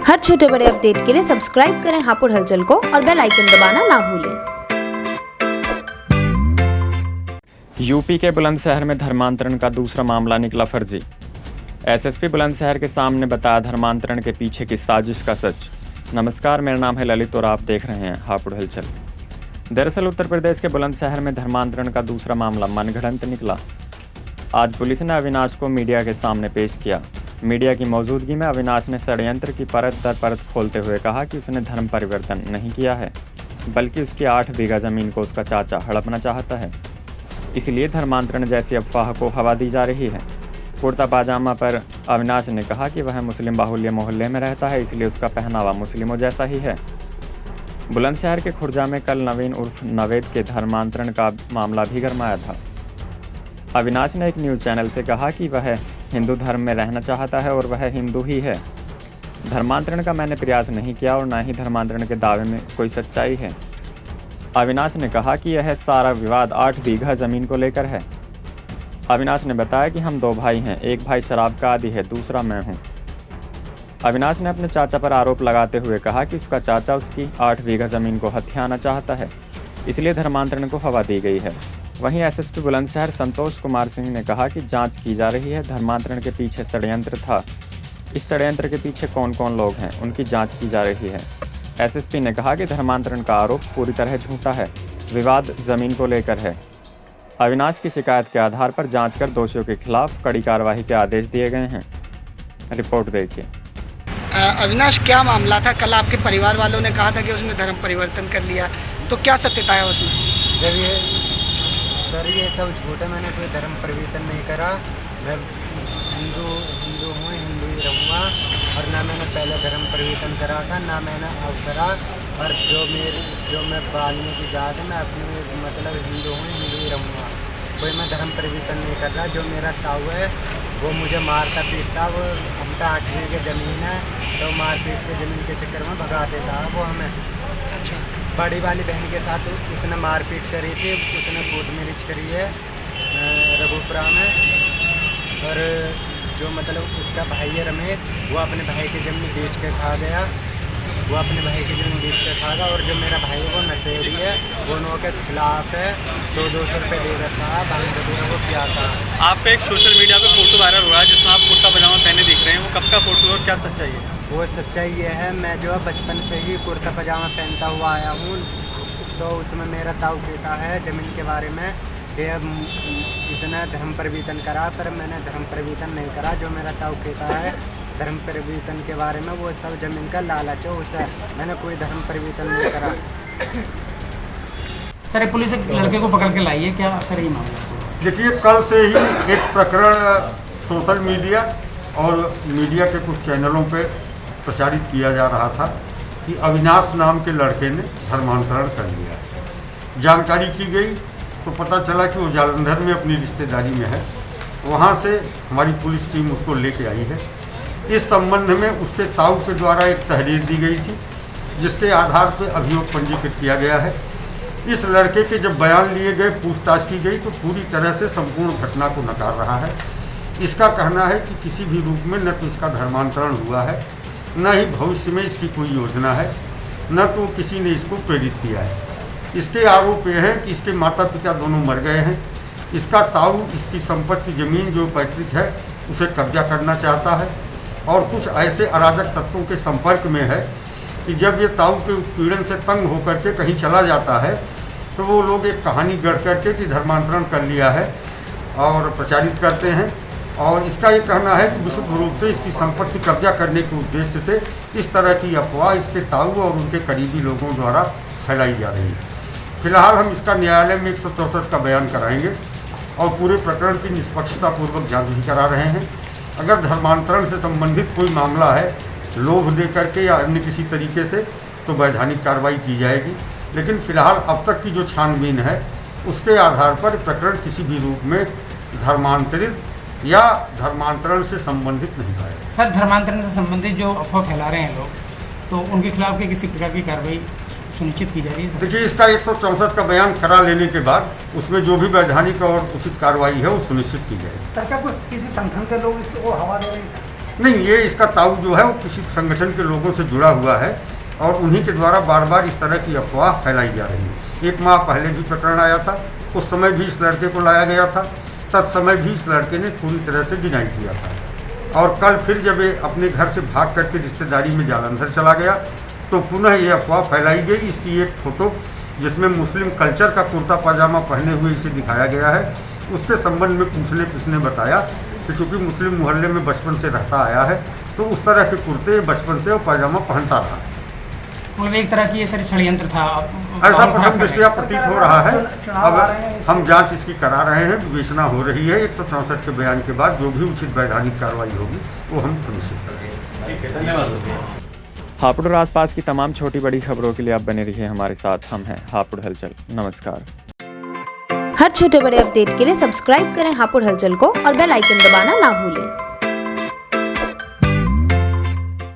हर छोटे बड़े अपडेट के लिए सब्सक्राइब करें हापुड़ हलचल को और बेल आइकन दबाना ना भूलें। यूपी के बुलंदशहर में धर्मांतरण का दूसरा मामला निकला फर्जी। एसएसपी बुलंदशहर के सामने बताया धर्मांतरण के पीछे की साजिश का सच। नमस्कार, मेरा नाम है ललित और आप देख रहे हैं हापुड़ हलचल। दरअसल उत्तर प्रदेश के बुलंदशहर में धर्मांतरण का दूसरा मामला मनगढ़ंत निकला। आज पुलिस ने अविनाश को मीडिया के सामने पेश किया। मीडिया की मौजूदगी में अविनाश ने षड्यंत्र की परत दर परत खोलते हुए कहा कि उसने धर्म परिवर्तन नहीं किया है, बल्कि उसकी 8 बीघा ज़मीन को उसका चाचा हड़पना चाहता है, इसलिए धर्मांतरण जैसी अफवाह को हवा दी जा रही है। कुर्ता पाजामा पर अविनाश ने कहा कि वह मुस्लिम बाहुल्य मोहल्ले में रहता है, इसलिए उसका पहनावा मुस्लिमों जैसा ही है। बुलंदशहर के खुर्जा में कल नवीन उर्फ नवेद के धर्मांतरण का मामला भी गरमाया था। अविनाश ने एक न्यूज़ चैनल से कहा कि वह हिंदू धर्म में रहना चाहता है और वह हिंदू ही है। धर्मांतरण का मैंने प्रयास नहीं किया और न ही धर्मांतरण के दावे में कोई सच्चाई है। अविनाश ने कहा कि यह सारा विवाद 8 बीघा ज़मीन को लेकर है। अविनाश ने बताया कि हम 2 भाई हैं, एक भाई शराब का आदी है, दूसरा मैं हूं। अविनाश ने अपने चाचा पर आरोप लगाते हुए कहा कि उसका चाचा उसकी 8 बीघा ज़मीन को हथियाना चाहता है, इसलिए धर्मांतरण को हवा दी गई है। वहीं एसएसपी बुलंदशहर संतोष कुमार सिंह ने कहा कि जांच की जा रही है, धर्मांतरण के पीछे षड्यंत्र था। इस षड्यंत्र के पीछे कौन कौन लोग हैं, उनकी जांच की जा रही है। एसएसपी ने कहा कि धर्मांतरण का आरोप पूरी तरह झूठा है, विवाद ज़मीन को लेकर है। अविनाश की शिकायत के आधार पर जांच कर दोषियों के खिलाफ कड़ी कार्रवाई के आदेश दिए गए हैं। रिपोर्ट देखिए। अविनाश, क्या मामला था? कल आपके परिवार वालों ने कहा था कि उसने धर्म परिवर्तन कर लिया, तो क्या सत्यता है उसमें? जब ये सब झूठ है, मैंने कोई धर्म परिवर्तन नहीं करा। मैं हिंदू हूँ, हिंदू ही रहूँगा, और ना मैंने पहले धर्म परिवर्तन करा था, ना मैंने अब करा। और जो मैं वाल्मीकि जात है, मैं अपने मतलब हिंदू हूँ, हिंदू ही रहूँगा। कोई मैं धर्म परिवर्तन नहीं कर रहा। जो मेरा ताऊ है वो मुझे मारता पीटता, वो हमका 8 बीघे ज़मीन है, तो मार पीट के ज़मीन के चक्कर में भगा देता वो हमें। अच्छा। बड़ी वाली बहन के साथ उसने मारपीट करी थी, उसने कोर्ट मैरिज करी है रघुपुरा में। और जो मतलब उसका भाई है रमेश, वो अपने भाई की ज़मीन बेच के खा गया, और जो मेरा भाई है वो नशेड़ी है, वो उनों के खिलाफ है। 100-200 रुपये दे रखा था, बैंक वो किया था। आप पे एक सोशल मीडिया पे फोटो वायरल हो रहा है जिसमें आप कुर्ता पजामा पहने दिख रहे हैं, वो कब का फोटो और क्या सच्चाई है? वो सच्चाई ये है, मैं जो है बचपन से ही कुर्ता पजामा पहनता हुआ आया हूँ। तो उसमें मेरा ताऊ कहता है ज़मीन के बारे में कि इसने धर्म परिवर्तन करा, पर मैंने धर्म परिवर्तन नहीं करा। जो मेरा ताऊ कहता है धर्म परिवर्तन के बारे में, वो सब ज़मीन का लालच है उसे, मैंने कोई धर्म परिवर्तन नहीं करा। सर, पुलिस एक लड़के को पकड़ के लाई है, क्या सर ये मामला? देखिए, कल से ही एक प्रकरण सोशल मीडिया और मीडिया के कुछ चैनलों पे प्रचारित किया जा रहा था कि अविनाश नाम के लड़के ने धर्मांतरण कर लिया। जानकारी की गई तो पता चला कि वो जालंधर में अपनी रिश्तेदारी में है। वहाँ से हमारी पुलिस टीम उसको लेके आई है। इस संबंध में उसके ताऊ के द्वारा एक तहरीर दी गई थी, जिसके आधार पर अभियोग पंजीकृत किया गया है। इस लड़के के जब बयान लिए गए, पूछताछ की गई, तो पूरी तरह से संपूर्ण घटना को नकार रहा है। इसका कहना है कि किसी भी रूप में न तो इसका धर्मांतरण हुआ है, न ही भविष्य में इसकी कोई योजना है, न तो किसी ने इसको प्रेरित किया है। इसके आरोप ये हैं कि इसके माता पिता दोनों मर गए हैं। इसका ताऊ इसकी संपत्ति ज़मीन जो पैतृक है उसे कब्जा करना चाहता है, और कुछ ऐसे अराजक तत्वों के संपर्क में है कि जब ये ताऊ के उत्पीड़न से तंग होकर के कहीं चला जाता है, तो वो लोग एक कहानी गढ़ करके कि धर्मांतरण कर लिया है और प्रचारित करते हैं। और इसका ये कहना है कि विशुद्ध रूप से इसकी संपत्ति कब्जा करने के उद्देश्य से इस तरह की अफवाह इसके ताऊ और उनके करीबी लोगों द्वारा फैलाई जा रही है। फिलहाल हम इसका न्यायालय में 164 का बयान कराएंगे और पूरे प्रकरण की निष्पक्षतापूर्वक जांच भी करा रहे हैं। अगर धर्मांतरण से संबंधित कोई मामला है, लोभ दे करके या अन्य किसी तरीके से, तो वैधानिक कार्रवाई की जाएगी। लेकिन फिलहाल अब तक की जो छानबीन है उसके आधार पर प्रकरण किसी भी रूप में धर्मांतरित या धर्मांतरण से संबंधित नहीं पाया। सर, धर्मांतरण से संबंधित जो अफवाह फैला रहे हैं लोग, तो उनके खिलाफ किसी प्रकार की कार्रवाई सुनिश्चित की जा रही है? देखिए, इसका 164 का बयान करा लेने के बाद उसमें जो भी वैधानिक और उचित कार्रवाई है वो सुनिश्चित की जाएगी। सर, क्या किसी संगठन के लोग इसको हवा दे रहे हैं? नहीं, ये इसका ताऊ जो है वो किसी संगठन के लोगों से जुड़ा हुआ है और उन्हीं के द्वारा बार बार इस तरह की अफवाह फैलाई जा रही है। 1 माह पहले भी प्रकरण आया था, उस समय भी इस लड़के को लाया गया था, तत्समय भी इस लड़के ने पूरी तरह से डिनाई किया था। और कल फिर जब ये अपने घर से भाग करके रिश्तेदारी में जालंधर चला गया तो पुनः ये अफवाह फैलाई गई। इसकी एक फ़ोटो जिसमें मुस्लिम कल्चर का कुर्ता पाजामा पहने हुए इसे दिखाया गया है, उसके संबंध में पूछने किसने बताया कि चूँकि मुस्लिम मोहल्ले में बचपन से रहता आया है तो उस तरह के कुर्ते बचपन से और पाजामा पहनता था। मतलब एक तरह की ये सारी षड्यंत्र था, ऐसा प्रथम दृष्टया प्रतीत हो रहा है। अब हम जांच इसकी करा रहे हैं, विवेचना हो रही है। 164 के बयान के बाद जो भी उचित वैधानिक कार्रवाई होगी वो हम सुनिश्चित करेंगे। हापुड़ और आसपास की तमाम छोटी बड़ी खबरों के लिए आप बने रहिए हमारे साथ। हम हैं हापुड़ हलचल। नमस्कार। हर छोटे बड़े अपडेट के लिए सब्सक्राइब करें हापुड़ हलचल को और बेल आइकन दबाना ना भूलें।